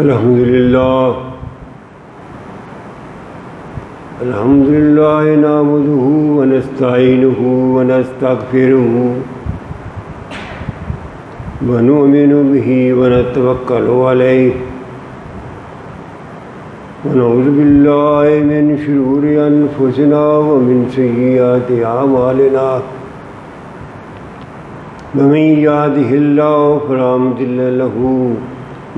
الحمد لله نعمده ونستعينه ونستغفره ونؤمن به ونتوكل عليه ونعوذ بالله من شرور أنفسنا ومن سيئات أعمالنا ومن يهده الله فلا مضل له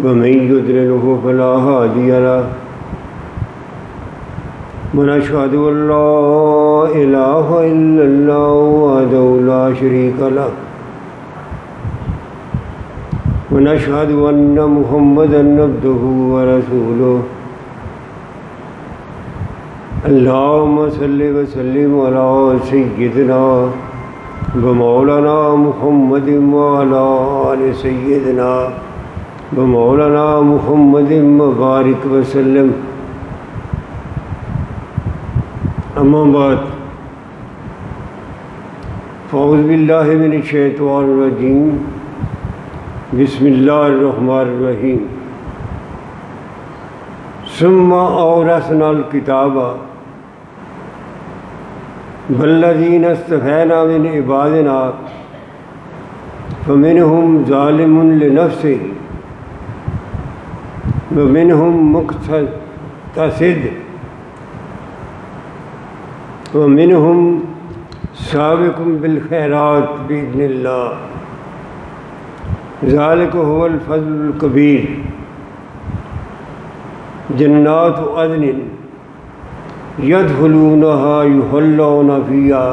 ومن يضلله فلا هادي له ونشهد أن لا إله إلا الله وحده لا شريك له ونشهد أن محمدا عبده ورسوله اللهم صل وسلم على سيدنا ومولانا محمد وعلى آل سيدنا ومولانا محمد وبارك وسلم اما بعد فاعوذ باللہ من الشیطان الرجیم بسم اللہ الرحمن الرحیم ثم اورثنا الکتاب والذین اصطفینا من عبادنا فمنهم ظالم لنفسه ومنهم مقتصد ومنهم سابق بالخیرات بإذن اللہ ذلك هو الفضل الكبیر جنات عدن يدخلونها يحلون فيها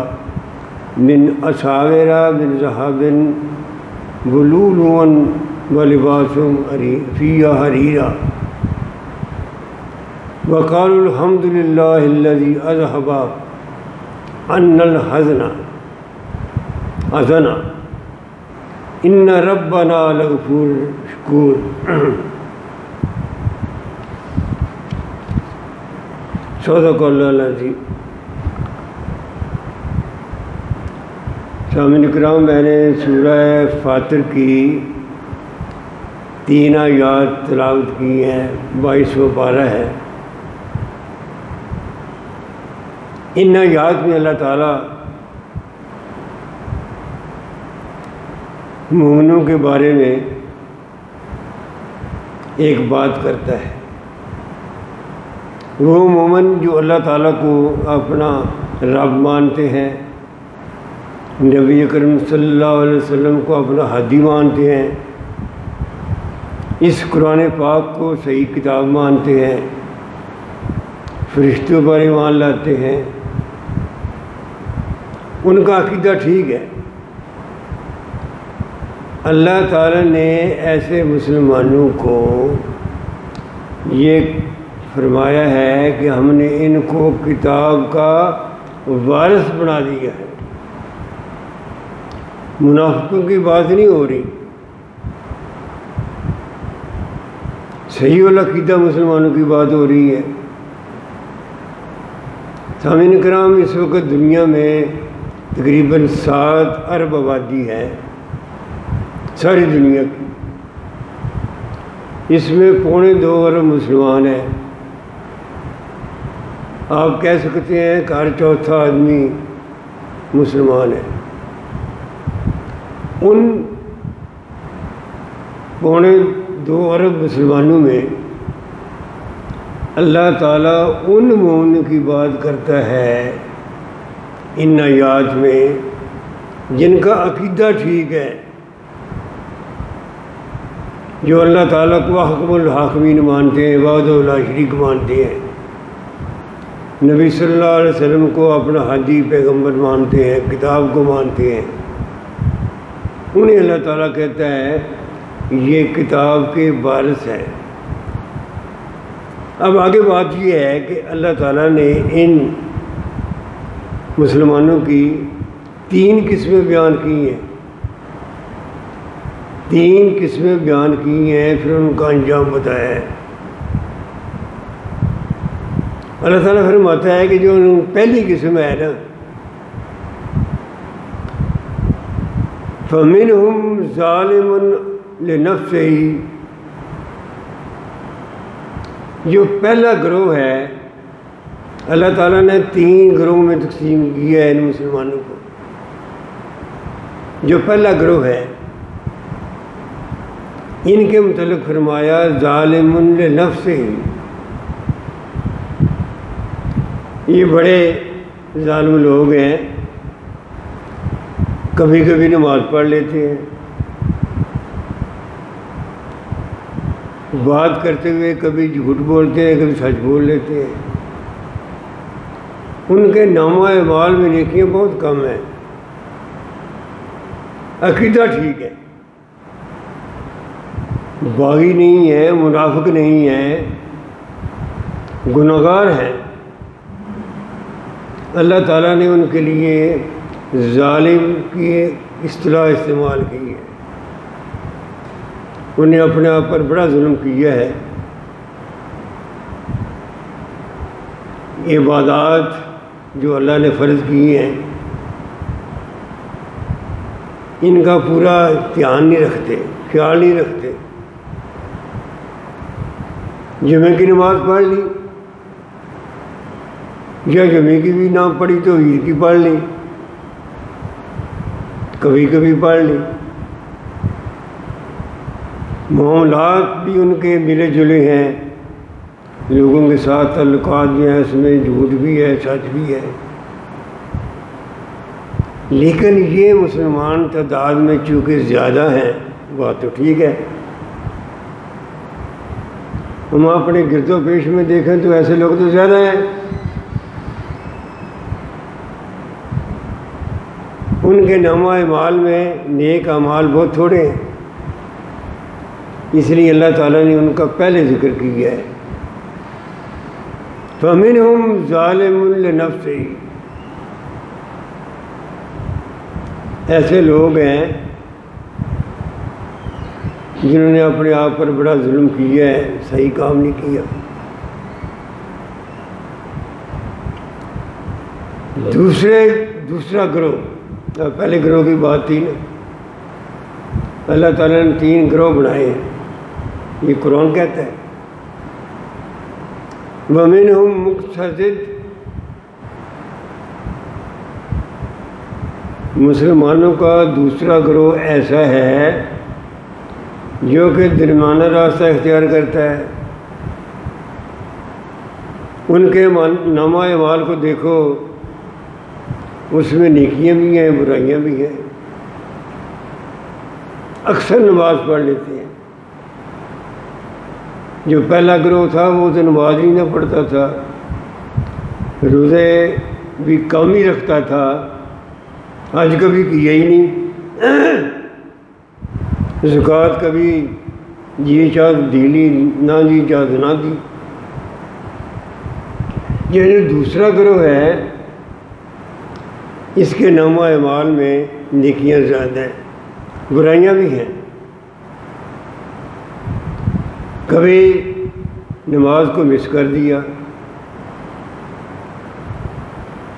من أساور من ذهب ولؤلؤا ولباسهم فيها حريرا وقالوا الحمد لله الذي أذهب عنا الحزن إن ربنا لغفور شکور صدق اللہ العظیم۔ سامعین کرام، میں نے سورہ فاطر کی 3 آیات تلاوت کی ہیں، 22 پارہ ہے۔ ان آیات میں اللہ تعالیٰ مومنوں کے بارے میں ایک بات کرتا ہے۔ وہ مومن جو اللہ تعالیٰ کو اپنا رب مانتے ہیں، نبی اکرم صلی اللہ علیہ وسلم کو اپنا ہادی مانتے ہیں، اس قرآن پاک کو صحیح کتاب مانتے ہیں، فرشتوں پر ایمان لاتے ہیں، ان کا عقیدہ ٹھیک ہے۔ اللہ تعالیٰ نے ایسے مسلمانوں کو یہ فرمایا ہے کہ ہم نے ان کو کتاب کا وارث بنا دیا ہے۔ منافقوں کی بات نہیں ہو رہی، صحیح العقیدہ مسلمانوں کی بات ہو رہی ہے۔ سامعین کرام، اس وقت دنیا میں تقریباً 7 ارب آبادی ہے، ساری دنیا کی۔ اس میں 2.25 ارب مسلمان ہیں۔ آپ کہہ سکتے ہیں کہ ہر 4تھا آدمی مسلمان ہے۔ ان 2.25 ارب مسلمانوں میں اللہ تعالیٰ ان مومنوں کی بات کرتا ہے ان آیات میں جن کا عقیدہ ٹھیک ہے، جو اللہ تعالیٰ کو حکم الحاکمین مانتے ہیں، وحدہ لا شریک مانتے ہیں، نبی صلی اللہ علیہ وسلم کو اپنا ہادی پیغمبر مانتے ہیں، کتاب کو مانتے ہیں۔ انہیں اللہ تعالیٰ کہتا ہے یہ کتاب کے وارث ہے۔ اب آگے بات یہ ہے کہ اللہ تعالیٰ نے ان مسلمانوں کی 3 قسمیں بیان کی ہیں، 3 قسمیں بیان کی ہیں، پھر ان کا انجام بتایا ہے۔ اللہ تعالیٰ فرماتا ہے کہ جو پہلی قسم ہے نا، فَمِنْهُمْ ظَالِمٌ لِنَفْسِهِ جو پہلا گروہ ہے اللہ تعالیٰ نے 3 گروہ میں تقسیم کیا ہے ان مسلمانوں کو. جو پہلا گروہ ہے ان کے متعلق فرمایا ظالم لنفسہ. یہ بڑے ظالم لوگ ہیں، کبھی کبھی نماز پڑھ لیتے ہیں، بات کرتے ہوئے کبھی جھوٹ بولتے ہیں، کبھی سچ بول لیتے ہیں. ان کے نامہ اعمال میں نیکیاں بہت کم ہیں، عقیدہ ٹھیک ہے، باغی نہیں ہے، منافق نہیں ہے، گنہگار ہیں. اللہ تعالیٰ نے ان کے لیے ظالم کی اصطلاح استعمال کی ہے. انہیں اپنے آپ پر بڑا ظلم کیا ہے. عبادات جو اللہ نے فرض کی ہیں ان کا پورا دھیان نہیں رکھتے، خیال نہیں رکھتے. جمعے کی نماز پڑھ لی یا جمعے کی بھی نہ پڑھی تو عید کی پڑھ لی، کبھی کبھی پڑھ لی. معاملات بھی ان کے ملے جلے ہیں، لوگوں کے ساتھ تعلقات بھی ہیں، اس میں جھوٹ بھی ہے، سچ بھی ہے. لیکن یہ مسلمان تعداد میں چونکہ زیادہ ہیں، بات تو ٹھیک ہے. ہم اپنے گرد و پیش میں دیکھیں تو ایسے لوگ تو زیادہ ہیں. ان کے نامہ اعمال میں نیک اعمال بہت تھوڑے ہیں، اس لیے اللہ تعالیٰ نے ان کا پہلے ذکر کیا ہے. فَمِنْهُمْ ظَالِمٌ لِنَفْسِهِ. ایسے لوگ ہیں جنہوں نے اپنے آپ پر بڑا ظلم کیا ہے، صحیح کام نہیں کیا. دوسرا گروہ، پہلے گروہ کی بات تھی نا، اللہ تعالیٰ نے 3 گروہ بنائے ہیں، یہ قرآن کہتا ہے. وَمِنْهُمْ مُقْتَصِدٌ. مسلمانوں کا دوسرا گروہ ایسا ہے جو کہ درمیانہ راستہ اختیار کرتا ہے. ان کے نامہ اعمال کو دیکھو، اس میں نیکیاں بھی ہیں، برائیاں بھی ہیں. اکثر نماز پڑھ لیتے ہیں. جو پہلا گروہ تھا وہ تو نماز ہی نہ پڑھتا تھا، روزے بھی کم ہی رکھتا تھا، حج کبھی کیا ہی نہیں، زکوٰۃ کبھی جی چاہ دی نہ دی چاہ نہ دی. یہ جو دوسرا گروہ ہے اس کے نامہ اعمال میں نیکیاں زیادہ ہیں، برائیاں بھی ہیں. کبھی نماز کو مس کر دیا،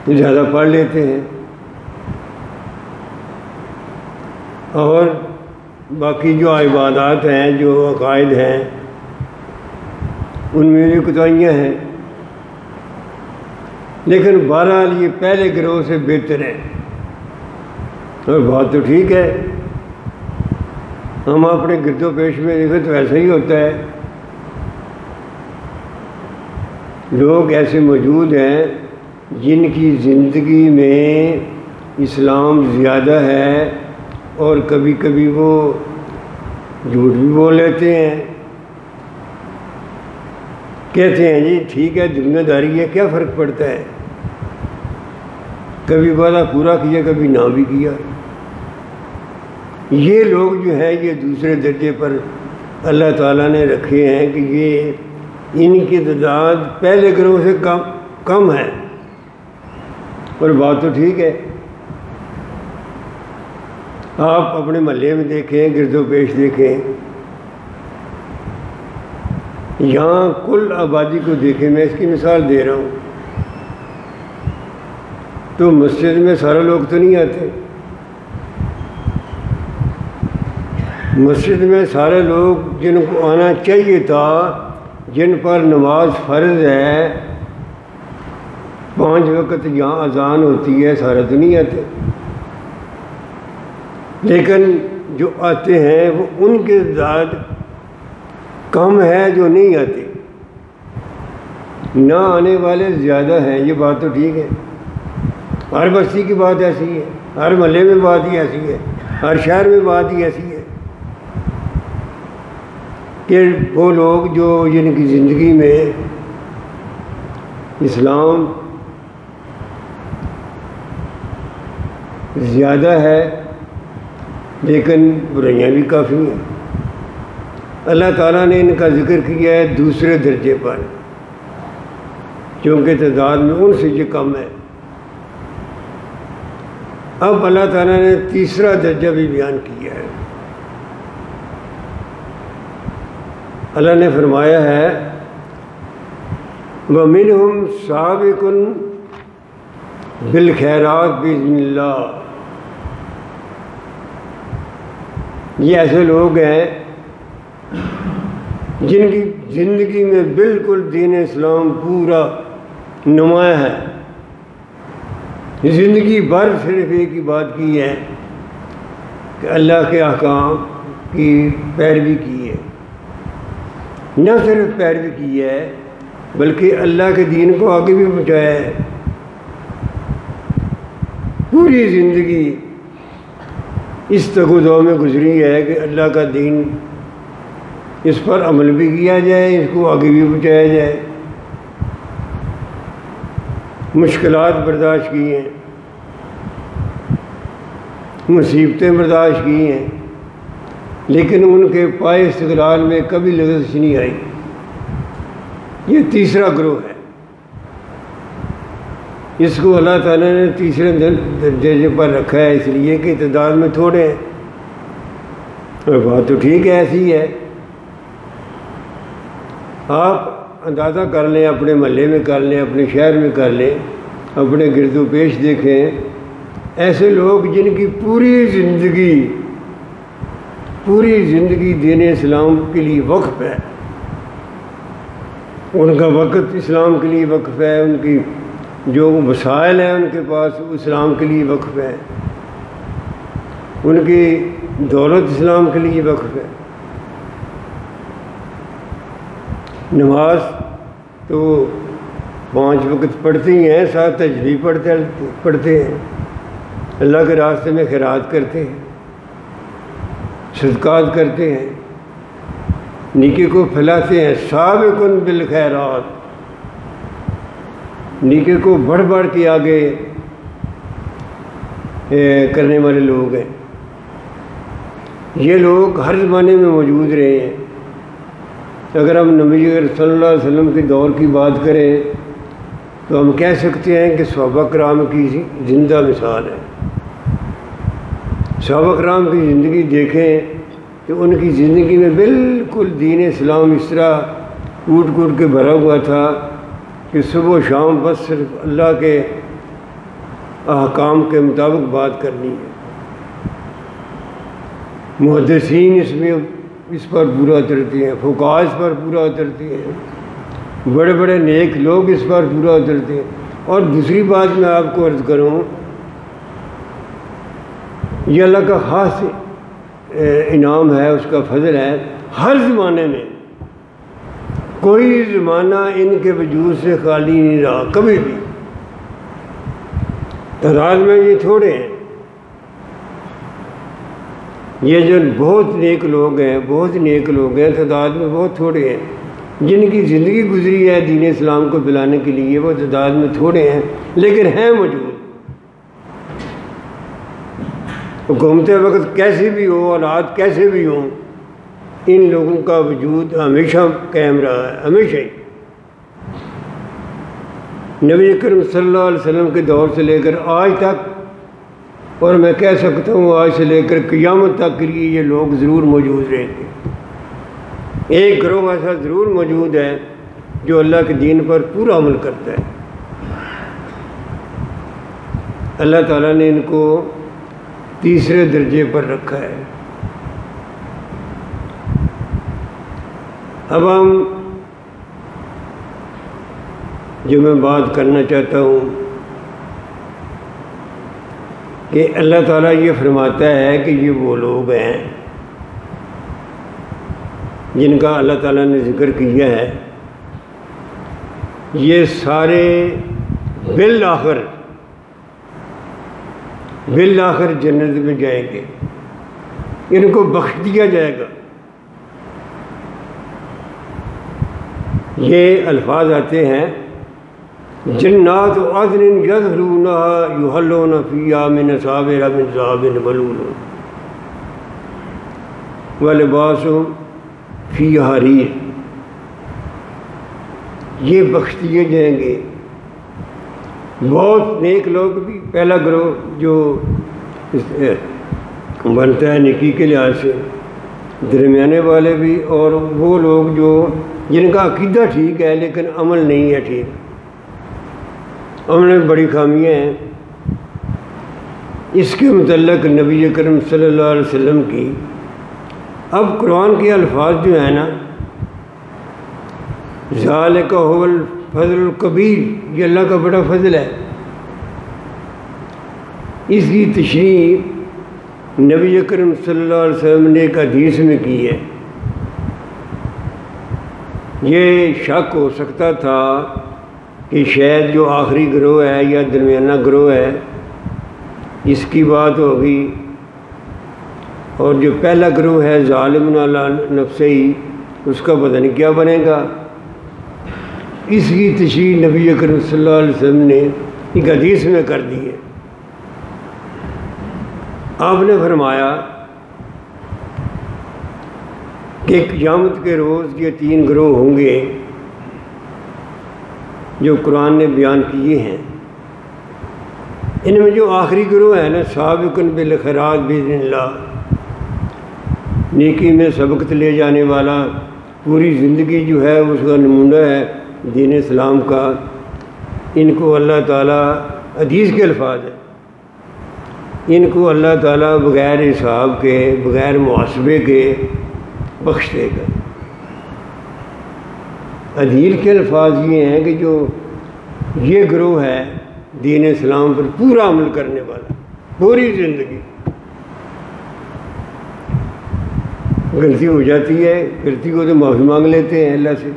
زیادہ پڑھ لیتے ہیں، اور باقی جو عبادات ہیں، جو عقائد ہیں، ان میں بھی کوتاہیاں ہیں. لیکن بہرحال یہ پہلے گروہ سے بہتر ہے، اور بات تو ٹھیک ہے. ہم اپنے گرد و پیش میں دیکھیں تو ایسا ہی ہوتا ہے. لوگ ایسے موجود ہیں جن کی زندگی میں اسلام زیادہ ہے، اور کبھی کبھی وہ جھوٹ بھی بول لیتے ہیں. کہتے ہیں جی ٹھیک ہے، ذمہ داری ہے، کیا فرق پڑتا ہے. کبھی وعدہ پورا کیا، کبھی نہ بھی کیا. یہ لوگ جو ہیں یہ دوسرے درجے پر اللہ تعالیٰ نے رکھے ہیں کہ یہ ان کی تعداد پہلے گروہ سے کم ہے، اور بات تو ٹھیک ہے. آپ اپنے محلے میں دیکھیں، گرد و پیش دیکھیں، یہاں کل آبادی کو دیکھیں. میں اس کی مثال دے رہا ہوں. تو مسجد میں سارے لوگ تو نہیں آتے. مسجد میں سارے لوگ جن کو آنا چاہیے تھا جن پر نماز فرض ہے، 5 وقت جہاں اذان ہوتی ہے سارا دنیا تھے، لیکن جو آتے ہیں وہ ان کے تعداد کم ہے جو نہیں آتے، نہ آنے والے زیادہ ہیں۔ یہ بات تو ٹھیک ہے، ہر بستی کی بات ایسی ہے، ہر محلے میں بات ہی ایسی ہے، ہر شہر میں بات ہی ایسی ہے کہ وہ لوگ جو جن کی زندگی میں اسلام زیادہ ہے لیکن برائیاں بھی کافی ہیں، اللہ تعالیٰ نے ان کا ذکر کیا ہے دوسرے درجے پر، کیونکہ تعداد میں ان سے یہ کم ہے۔ اب اللہ تعالیٰ نے تیسرا درجہ بھی بیان کیا ہے۔ اللہ نے فرمایا ہے وَمِنْهُمْ سَابِقٌ بِالْخَيْرَاتِ بِإِذْنِ اللَّهِ، یہ ایسے لوگ ہیں جن کی زندگی میں بالکل دین اسلام پورا نمایاں ہے، زندگی بھر صرف ایک ہی بات کی ہے کہ اللہ کے احکام کی پیروی کی ہے، نہ صرف پیروی کی ہے بلکہ اللہ کے دین کو آگے بھی پہنچایا ہے۔ پوری زندگی اس تگ و دو میں گزری ہے کہ اللہ کا دین اس پر عمل بھی کیا جائے، اس کو آگے بھی پہنچایا جائے۔ مشکلات برداشت کی ہیں، مصیبتیں برداشت کی ہیں، لیکن ان کے پائے استقلال میں کبھی لغزش نہیں آئی۔ یہ تیسرا گروہ ہے، اس کو اللہ تعالیٰ نے تیسرے درجے پر رکھا ہے اس لیے کہ تعداد میں تھوڑے ہیں، اور بات تو ٹھیک ہے، ایسی ہے۔ آپ اندازہ کر لیں، اپنے محلے میں کر لیں، اپنے شہر میں کر لیں، اپنے گرد و پیش دیکھیں، ایسے لوگ جن کی پوری زندگی دین اسلام کے لیے وقف ہے، ان کا وقت اسلام کے لیے وقف ہے، ان کی جو وسائل ہیں ان کے پاس اسلام کے لیے وقف ہے، ان کی دولت اسلام کے لیے وقف ہے۔ نماز تو 5 وقت پڑھتے ہی ہیں، ساتھ تسبیح پڑھتے ہیں، اللہ کے راستے میں خیرات کرتے ہیں، صدقات کرتے ہیں، نیکی کو پھیلاتے ہیں۔ سابقٌ بالخیرات، نیکی کو بڑھ بڑھ کے آگے کرنے والے لوگ ہیں۔ یہ لوگ ہر زمانے میں موجود رہے ہیں۔ اگر ہم نبی صلی اللہ علیہ وسلم کے دور کی بات کریں تو ہم کہہ سکتے ہیں کہ صحابہ کرام کی زندہ مثال ہے۔ صحابہ کرام کی زندگی دیکھیں کہ ان کی زندگی میں بالکل دین اسلام اس طرح ٹوٹ ٹوٹ کے بھرا ہوا تھا کہ صبح و شام بس صرف اللہ کے احکام کے مطابق بات کرنی ہے۔ محدثین اس پر پورا اترتے ہیں، فقہاء اس پر پورا اترتے ہیں، بڑے بڑے نیک لوگ اس پر پورا اترتے ہیں۔ اور دوسری بات میں آپ کو عرض کروں، یہ اللہ کا خاص انعام ہے، اس کا فضل ہے۔ ہر زمانے میں کوئی زمانہ ان کے وجود سے خالی نہیں رہا، کبھی بھی۔ تعداد میں یہ تھوڑے ہیں، یہ جو بہت نیک لوگ ہیں تعداد میں بہت تھوڑے ہیں، جن کی زندگی گزری ہے دین اسلام کو پھیلانے کے لیے، وہ تعداد میں تھوڑے ہیں لیکن ہیں موجود۔ حکومت وقت کیسے بھی ہو، حالات کیسے بھی ہوں، ان لوگوں کا وجود ہمیشہ قائم رہا ہے، ہمیشہ ہی۔ نبی اکرم صلی اللہ علیہ وسلم کے دور سے لے کر آج تک، اور میں کہہ سکتا ہوں آج سے لے کر قیامت تک کے لیے یہ لوگ ضرور موجود رہیں گے۔ ایک گروہ ایسا ضرور موجود ہے جو اللہ کے دین پر پورا عمل کرتا ہے۔ اللہ تعالیٰ نے ان کو تیسرے درجے پر رکھا ہے۔ اب ہم جو میں بات کرنا چاہتا ہوں کہ اللہ تعالیٰ یہ فرماتا ہے کہ یہ وہ لوگ ہیں جن کا اللہ تعالیٰ نے ذکر کیا ہے، یہ سارے بالآخر جنت میں جائیں گے، ان کو بخش دیا جائے گا۔ یہ الفاظ آتے ہیں جنات عدن یدخلونها یحلون فیہا من اساور من ذہب ملول ولباسهم فیہا حریر، یہ بخش دیے جائیں گے۔ بہت نیک لوگ بھی، پہلا گروہ جو بنتا ہے نیکی کے لحاظ سے، درمیانے والے بھی، اور وہ لوگ جو جن کا عقیدہ ٹھیک ہے لیکن عمل نہیں ہے ٹھیک، عمل میں بڑی خامیاں ہیں۔ اس کے متعلق نبی کریم صلی اللہ علیہ وسلم کی، اب قرآن کے الفاظ جو ہیں نا، ذالک هو الفضل الکبیر، یہ اللہ کا بڑا فضل ہے، اس کی تشریح نبی کریم صلی اللہ علیہ وسلم نے ایک حدیث میں کی ہے۔ یہ شک ہو سکتا تھا کہ شاید جو آخری گروہ ہے یا درمیانہ گروہ ہے اس کی بات ہوگی، اور جو پہلا گروہ ہے ظالم علی نفسہ، اس کا پتہ نہیں کیا بنے گا۔ اس کی تشریح نبی کریم صلی اللہ علیہ وسلم نے ایک حدیث میں کر دی ہے۔ آپ نے فرمایا کہ قیامت کے روز یہ 3 گروہ ہوں گے جو قرآن نے بیان کیے ہیں۔ ان میں جو آخری گروہ ہے نا، سابقاً بالخیرات باذن اللہ، نیکی میں سبقت لے جانے والا، پوری زندگی جو ہے اس کا نمونہ ہے دین اسلام کا، ان کو اللہ تعالیٰ، حدیث کے الفاظ ہیں، ان کو اللہ تعالیٰ بغیر حساب کے، بغیر محاسبے کے بخش دے گا۔ حدیث کے الفاظ یہ ہیں کہ جو یہ گروہ ہے دین اسلام پر پورا عمل کرنے والا، پوری زندگی، غلطی ہو جاتی ہے، غلطی کو تو معافی مانگ لیتے ہیں اللہ سے،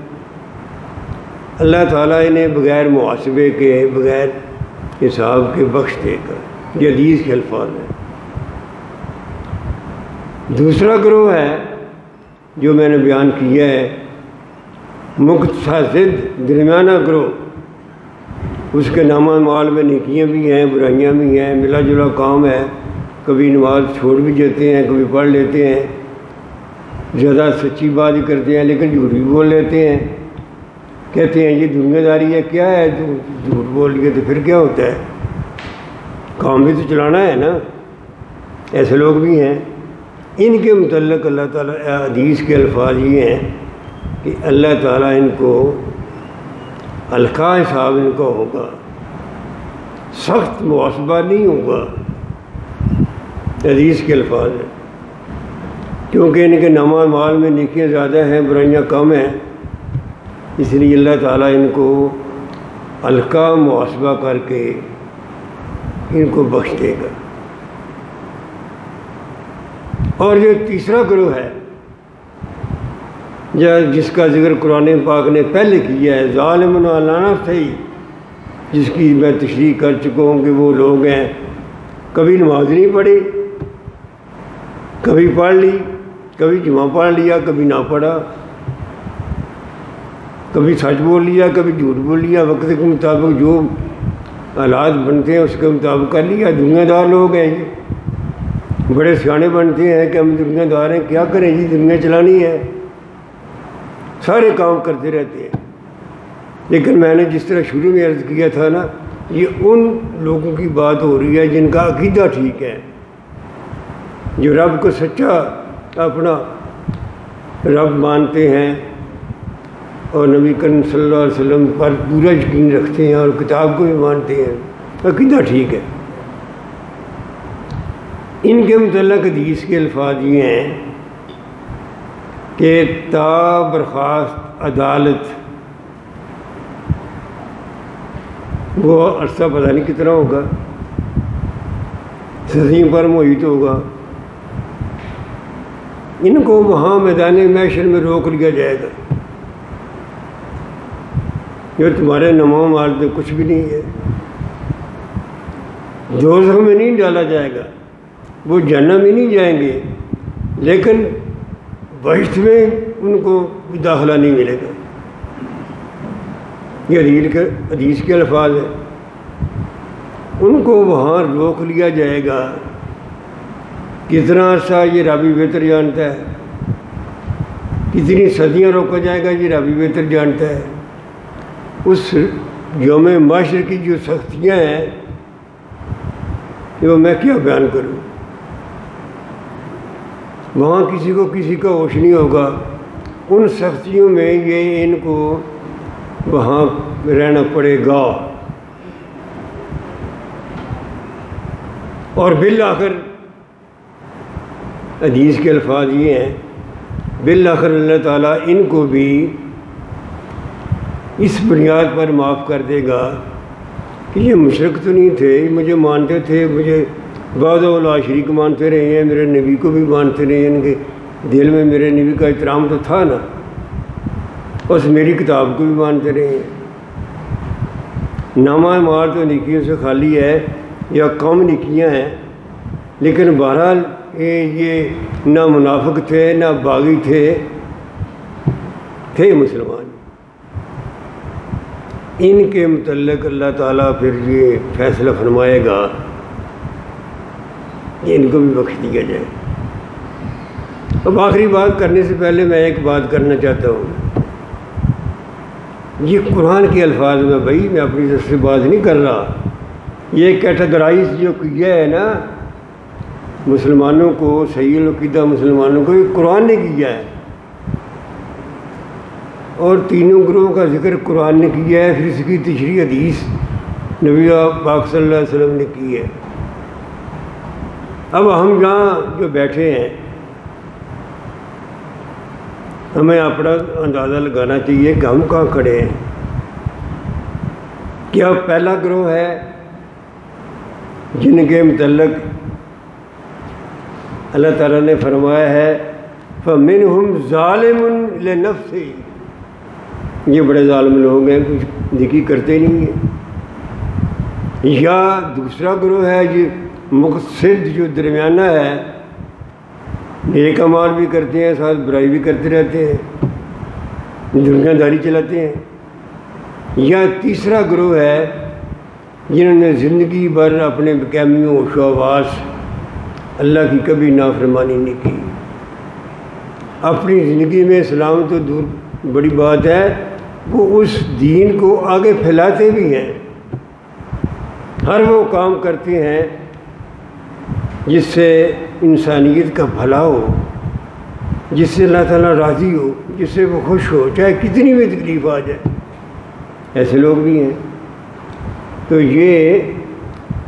اللہ تعالیٰ انہیں بغیر محاسبے کے، بغیر حساب کے بخش دے گا۔ یہ حدیث کے الفاظ ہیں۔ دوسرا گروہ ہے جو میں نے بیان کیا ہے، مقتصد، درمیانہ گروہ، اس کے نامہ مال میں نیکیاں بھی ہیں، برائیاں بھی ہیں، ملا جلا کام ہے، کبھی نماز چھوڑ بھی جاتے ہیں، کبھی پڑھ لیتے ہیں، زیادہ سچی بات ہی کرتے ہیں لیکن جھوٹ بھی بول لیتے ہیں، کہتے ہیں یہ دنیا داری ہے، کیا ہے جھوٹ بول لیے تو پھر کیا ہوتا ہے، کام بھی تو چلانا ہے نا، ایسے لوگ بھی ہیں۔ ان کے متعلق اللہ تعالیٰ حدیث کے الفاظ یہ ہیں کہ اللہ تعالیٰ ان کو ہلکا حساب ان کا ہوگا، سخت محاسبہ نہیں ہوگا، حدیث کے الفاظ ہیں، کیونکہ ان کے نامہ مال میں نیکیاں زیادہ ہیں، برائیاں کم ہیں، اس لیے اللہ تعالیٰ ان کو ہلکا محاسبہ کر کے ان کو بخش دے گا۔ اور جو تیسرا گروہ ہے جس کا ذکر قرآن پاک نے پہلے کیا ہے، ظالم علی نفسہ، جس کی میں تشریح کر چکا ہوں کہ وہ لوگ ہیں کبھی نماز نہیں پڑھی، کبھی پڑھ لی، کبھی جمعہ پڑھ لیا، کبھی نہ پڑھا، کبھی سچ بول لیا، کبھی جھوٹ بول لیا، وقت کے مطابق جو حالات بنتے ہیں اس کے مطابق کر لیا۔ دنیا دار لوگ ہیں، یہ بڑے سیانے بنتے ہیں کہ ہم دنیا دار ہیں، کیا کریں جی، دنیا چلانی ہے، سارے کام کرتے رہتے ہیں۔ لیکن میں نے جس طرح شروع میں عرض کیا تھا نا، یہ ان لوگوں کی بات ہو رہی ہے جن کا عقیدہ ٹھیک ہے، جو رب کو سچا اپنا رب مانتے ہیں اور نبی کریم صلی اللہ علیہ وسلم پر پورا یقین رکھتے ہیں اور کتاب کو بھی مانتے ہیں، عقیدہ ٹھیک ہے۔ ان کے متعلق حدیث کے الفاظ یہ ہیں کہ تا برخاست عدالت وہ عرصہ پتہ نہیں کتنا ہوگا، صدیوں پر محیط ہوگا، ان کو وہاں میدان محشر میں روک لیا جائے گا۔ جو تمہارے نمو مال میں کچھ بھی نہیں ہے، دوزخ میں نہیں ڈالا جائے گا، وہ جہنم میں نہیں جائیں گے، لیکن بہشت میں ان کو داخلہ نہیں ملے گا۔ یہ حدیث کے الفاظ ہیں۔ ان کو وہاں روک لیا جائے گا۔ کتنا عرصہ یہ ربی بہتر جانتا ہے، کتنی صدیاں روکا جائے گا یہ ربی بہتر جانتا ہے۔ اس یوم محشر کی جو سختیاں ہیں وہ میں کیا بیان کروں، وہاں کسی کو کسی کا ہوش نہیں ہوگا۔ ان سختیوں میں یہ ان کو وہاں رہنا پڑے گا، اور بالآخر حدیث کے الفاظ یہ ہیں، بالآخر اللہ تعالیٰ ان کو بھی اس بنیاد پر معاف کر دے گا کہ یہ مشرک تو نہیں تھے، مجھے مانتے تھے، مجھے بعض لا شریک مانتے رہے ہیں، میرے نبی کو بھی مانتے رہے ہیں، ان کے دل میں میرے نبی کا احترام تو تھا نا، اس میری کتاب کو بھی مانتے رہے ہیں۔ نامہ مال تو نیکیوں سے خالی ہے یا کم نیکیاں ہیں، لیکن بہرحال یہ نہ منافق تھے نہ باغی تھے مسلمان۔ ان کے متعلق اللہ تعالیٰ پھر یہ فیصلہ فرمائے گا کہ ان کو بھی بخش دیا جائے۔ اب آخری بات کرنے سے پہلے میں ایک بات کرنا چاہتا ہوں۔ یہ قرآن کے الفاظ میں بھائی میں اپنی طرف سے بات نہیں کر رہا، یہ کیٹیگرائز جو کیا ہے نا مسلمانوں کو، صحیح العقیدہ مسلمانوں کو، یہ قرآن نے کیا ہے، اور تینوں گروہوں کا ذکر قرآن نے کیا ہے، پھر اس کی تشریح حدیث نبی پاک صلی اللہ علیہ وسلم نے کی ہے۔ اب ہم یہاں جو بیٹھے ہیں ہمیں اپنا اندازہ لگانا چاہیے کہ ہم کہاں کھڑے ہیں۔ کیا پہلا گروہ ہے جن کے متعلق اللہ تعالیٰ نے فرمایا ہے فَمِنْهُمْ ظَالِمٌ لِنَفْسِهِ، یہ بڑے ظالم لوگ ہیں، کچھ نیکی کرتے نہیں ہیں۔ یا دوسرا گروہ ہے یہ مقتصد جو درمیانہ ہے، نیک اعمال بھی کرتے ہیں، ساتھ برائی بھی کرتے رہتے ہیں، دنیا داری چلاتے ہیں۔ یا تیسرا گروہ ہے جنہوں نے زندگی بھر اپنے بکیمیوں و شواس اللہ کی کبھی نافرمانی نہیں کی، اپنی زندگی میں اسلام تو دور بڑی بات ہے، وہ اس دین کو آگے پھیلاتے بھی ہیں، ہر وہ کام کرتے ہیں جس سے انسانیت کا بھلا ہو، جس سے اللہ تعالیٰ راضی ہو، جس سے وہ خوش ہو، چاہے کتنی بھی تکلیف آ جائے، ایسے لوگ بھی ہیں۔ تو یہ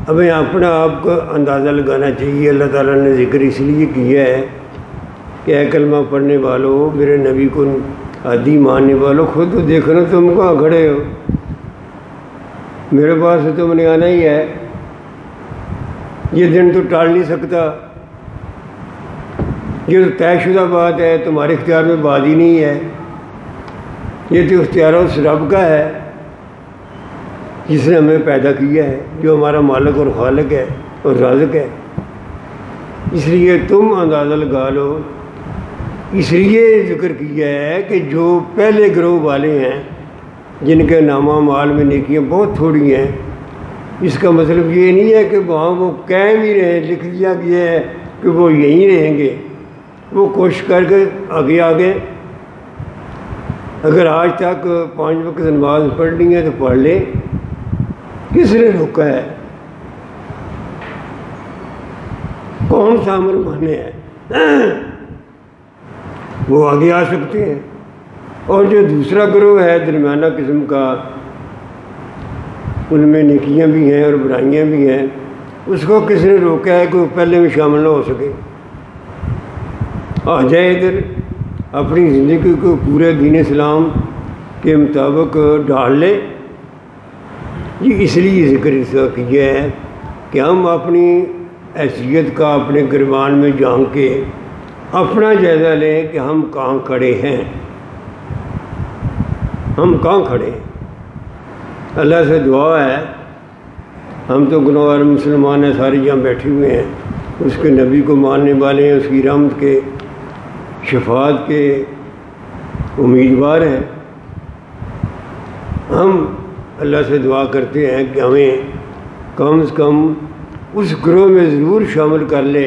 ہمیں اپنا آپ کا اندازہ لگانا چاہیے۔ اللہ تعالیٰ نے ذکر اس لیے کیا ہے کہ اے کلمہ پڑھنے والوں، میرے نبی کو عادی ماننے والوں، خود تو دیکھو نا تم کہاں کھڑے ہو، میرے پاس تو تم نے آنا ہی ہے، یہ دن تو ٹال نہیں سکتا، یہ تو طے شدہ بات ہے، تمہارے اختیار میں بات ہی نہیں ہے، یہ تو اختیار اس رب کا ہے جس نے ہمیں پیدا کیا ہے، جو ہمارا مالک اور خالق ہے اور رازق ہے۔ اس لیے تم اندازہ لگا لو، اس لیے ذکر کیا ہے کہ جو پہلے گروہ والے ہیں جن کے نامہ مال میں نیکیاں بہت تھوڑی ہیں، اس کا مطلب یہ نہیں ہے کہ وہاں وہ قائم ہی رہیں، لکھ دیا گیا ہے کہ وہ یہیں رہیں گے، وہ کوشش کر کے آگے اگر آج تک 5 وقت نماز پڑھنی ہے تو پڑھ لے، کس نے روکا ہے؟ کون سا امر مانے ہے؟ وہ آگے آ سکتے ہیں۔ اور جو دوسرا گروہ ہے درمیانہ قسم کا، ان میں نیکیاں بھی ہیں اور برائیاں بھی ہیں، اس کو کس نے روکا ہے کہ وہ پہلے میں شامل نہ ہو سکے؟ آ جائے ادھر، اپنی زندگی کو پورے دین اسلام کے مطابق ڈال لے، یہ اس لیے ذکر اس کا کیا ہے کہ ہم اپنی حیثیت کا اپنے گریبان میں جان کے اپنا جائزہ لیں کہ ہم کہاں کھڑے ہیں، ہم کہاں کھڑے ہیں۔ اللہ سے دعا ہے، ہم تو گناہ گار مسلمان ہیں، سارے یہاں بیٹھے ہوئے ہیں، اس کے نبی کو ماننے والے ہیں، اس کی رحمت کے شفاعت کے امیدوار ہیں۔ ہم اللہ سے دعا کرتے ہیں کہ ہمیں کم از کم اس گروہ میں ضرور شامل کر لے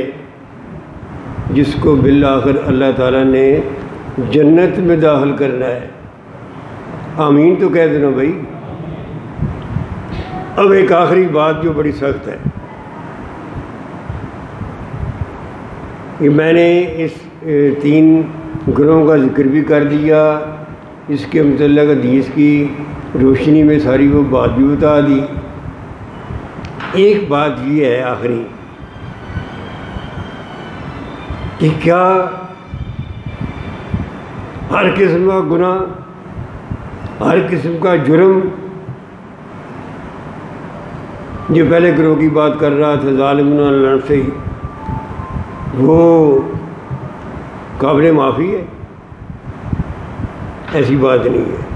جس کو بالآخر اللہ تعالیٰ نے جنت میں داخل کرنا ہے۔ آمین تو کہہ دینا بھائی۔ اب ایک آخری بات جو بڑی سخت ہے، کہ میں نے اس 3 گروہوں کا ذکر بھی کر دیا، اس کے متعلق حدیث کی روشنی میں ساری وہ بات بھی بتا دی۔ ایک بات یہ ہے آخری کہ کیا ہر قسم کا گناہ، ہر قسم کا جرم، جو پہلے گروہ کی بات کر رہا تھا ظالمون علی نفسہ، وہ قابل معافی ہے؟ ایسی بات نہیں ہے۔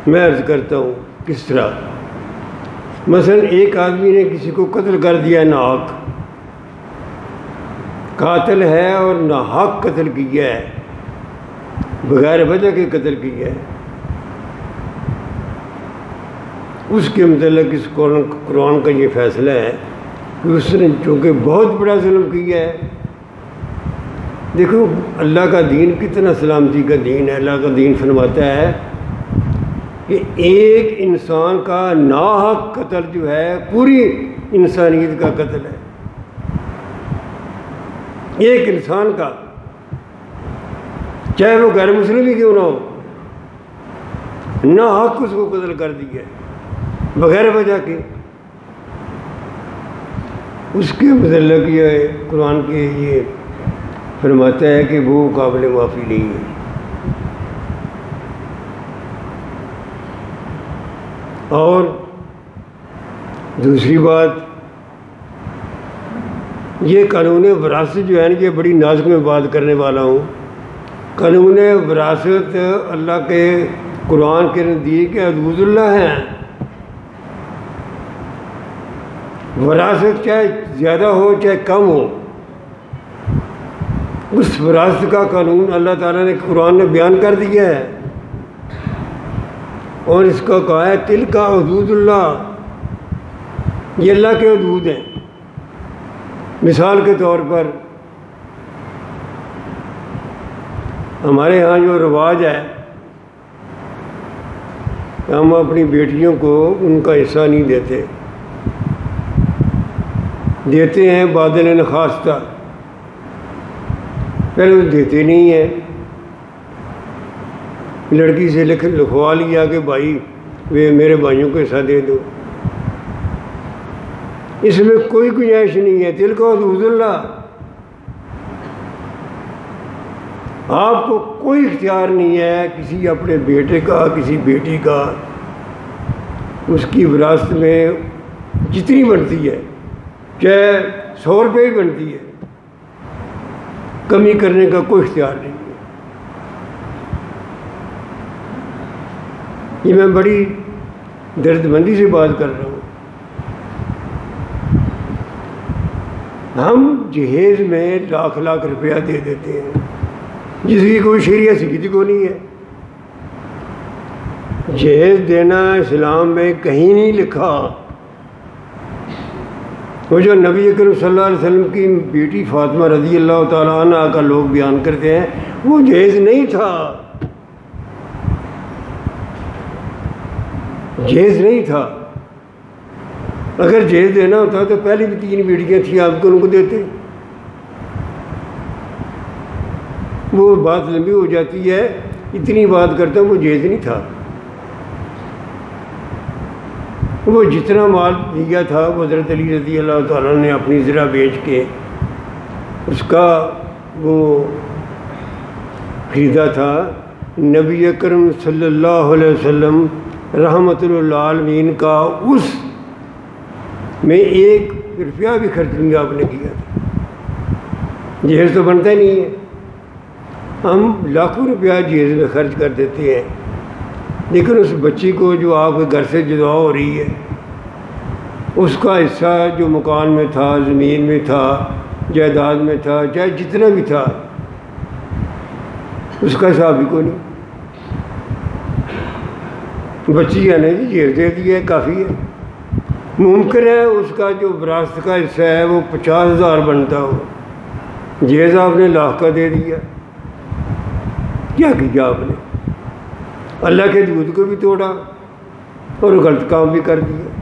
میں عرض کرتا ہوں کس طرح۔ مثلا ایک آدمی نے کسی کو قتل کر دیا، ناحق قاتل ہے اور ناحق قتل کیا ہے، بغیر وجہ کے قتل کیا ہے، اس کے متعلق اس قرآن کا یہ فیصلہ ہے کہ اس نے چونکہ بہت بڑا ظلم کیا ہے۔ دیکھو اللہ کا دین کتنا سلامتی کا دین ہے۔ اللہ کا دین فرماتا ہے کہ ایک انسان کا ناحق قتل جو ہے پوری انسانیت کا قتل ہے۔ ایک انسان کا، چاہے وہ غیر مسلم ہی کیوں نہ ہو، ناحق اس کو قتل کر دیا ہے بغیر وجہ کے، اس کے متعلق یہ قرآن کے یہ فرماتا ہے کہ وہ قابل معافی نہیں ہے۔ اور دوسری بات، یہ قانون وراثت جو ہے نا، یہ بڑی نازک میں بات کرنے والا ہوں۔ قانون وراثت اللہ کے قرآن کے نزدیک حدود اللہ ہیں۔ وراثت چاہے زیادہ ہو چاہے کم ہو، اس وراثت کا قانون اللہ تعالیٰ نے قرآن میں بیان کر دیا ہے، اور اس کا کہا ہے تل کا حدود اللہ، یہ اللہ کے حدود ہیں۔ مثال کے طور پر ہمارے ہاں جو رواج ہے، ہم اپنی بیٹیوں کو ان کا حصہ نہیں دیتے ہیں بادل نخواستہ، پہلے وہ دیتے نہیں ہیں، لڑکی سے لکھوا لیا کہ بھائی میرے بھائیوں کو حصہ دے دو۔ اس میں کوئی گنجائش نہیں ہے، تل کا حدود اللہ۔ آپ کو کوئی اختیار نہیں ہے کسی اپنے بیٹے کا، کسی بیٹی کا، اس کی وراثت میں جتنی بنتی ہے، چاہے 100 روپے ہی بنتی ہے، کمی کرنے کا کوئی اختیار نہیں ہے۔ یہ میں بڑی درد مندی سے بات کر رہا ہوں۔ ہم جہیز میں لاکھ روپیہ دے دیتے ہیں، جس کی کوئی شریعت سکھتی کو نہیں ہے۔ جہیز دینا اسلام میں کہیں نہیں لکھا۔ وہ جو نبی اکرم صلی اللہ علیہ وسلم کی بیٹی فاطمہ رضی اللہ تعالیٰ عنہ کا لوگ بیان کرتے ہیں، وہ جہیز نہیں تھا، جہیز نہیں تھا۔ اگر جہیز دینا ہوتا تو پہلے بھی 3 بیٹیاں تھیں، آپ کو ان کو دیتے۔ وہ بات لمبی ہو جاتی ہے، اتنی بات کرتا ہوں، وہ جہیز نہیں تھا۔ وہ جتنا مال دیا تھا وہ حضرت علی رضی اللہ تعالیٰ نے اپنی زرہ بیچ کے اس کا وہ خریدا تھا۔ نبی اکرم صلی اللہ علیہ وسلم رحمت للعالمین کا اس میں 1 روپیہ بھی خرچ نہیں آپ نے کیا. جہیز تو بنتا ہی نہیں ہے. ہم لاکھوں روپیہ جہیز میں خرچ کر دیتے ہیں، لیکن اس بچی کو جو آپ کے گھر سے جدا ہو رہی ہے، اس کا حصہ جو مکان میں تھا، زمین میں تھا، جائیداد میں تھا، چاہے جتنا بھی تھا، اس کا حساب بھی کوئی نہیں. بچی ہے نا جی، جہیز دے دیا ہے، کافی ہے. ممکن ہے اس کا جو وراثت کا حصہ ہے وہ 50,000 بنتا ہو، جہیز آپ نے 1,00,000 کا دے دیا. کیا کیا آپ نے؟ اللہ کے حدود کو بھی توڑا اور غلط کام بھی کر دیا.